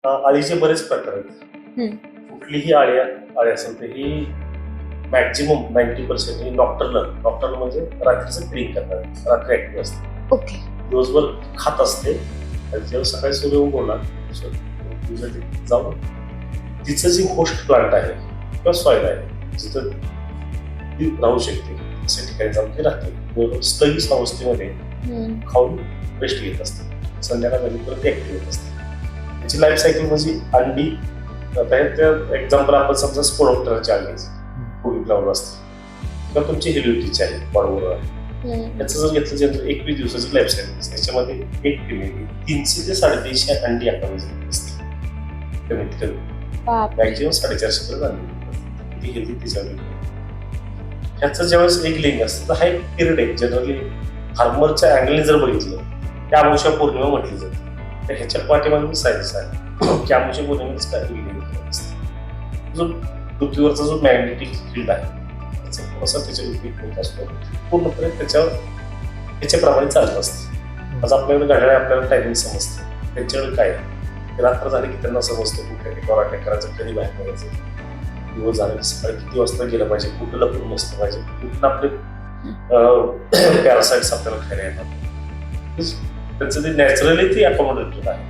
अळीचे बरेच प्रकार आहेत. कुठलीही अळी असेल तर ही मॅक्झिमम 90% ही नॉक्टर्नल म्हणजे रात्रीचं क्लीन करणार, रात्री ऍक्टिव्ह असते. ओके. दिवसभर खात असते आणि जेव्हा सकाळी सूर्य उगवला जाऊन तिचं जी होस्ट प्लांट आहे किंवा सॉइल आहे जिथं ती राहू शकते अशा ठिकाणी जाऊन ती राहते. स्थगित अवस्थेमध्ये खाऊन रेस्ट घेत असते. संध्याकाळी परत ऍक्टिव्ह होत असते. त्याची लाईफ सायकल म्हणजे अंडी. आता एक्झाम्पल आपण समजा स्पोडोप्टेराची अंडी पूर्वी लावलं असते किंवा तुमची हेलिओटीची आहे बरोबर आहे. त्याचं जर घेतलं जनरल 21 दिवसाची लाईफ सायकल असते. त्याच्यामध्ये एक फिमेल 300 ते 350 अंडी आपण असते कमीत कमी. मॅक्झिमम 450 पर्यंत अंडी ती घेतली त्याच्यामध्ये. ह्याचं ज्यावेळेस एक लिंग असतं तर हा एक पिरियड आहे. जनरली फार्मरच्या अँगलने जर बघितलं त्या अमावस्या पौर्णिमा म्हटली जाते. तर ह्याच्या पाठीमागे सायन्स आहे की अमावस्या पौर्णिमेच काय लिंग असतं. जो पृथ्वीवरचा जो मॅग्नेटिक फील्ड आहे त्याचा थोडासा त्याच्यावर इफेक्ट होत असतो. पूर्णपणे त्याच्याप्रमाणे चालत असतं. आज आपल्याकडे घड्याळ आपल्याला टायमिंग समजतं. त्यांच्याकडे काय रात्र झाली की त्यांना समजतं कुठल्या ठिकाणी अटॅक करायचं, कधी बाहेर पडायचं, दिवस झाले की सकाळी किती वाजता गेलं पाहिजे, कुठं लपून बसलं पाहिजे, कुठून आपले पॅरासाइट्स आपल्याला खायला येतात. त्यांचं ते नॅचरली ते अकोमोडेटेड आहे.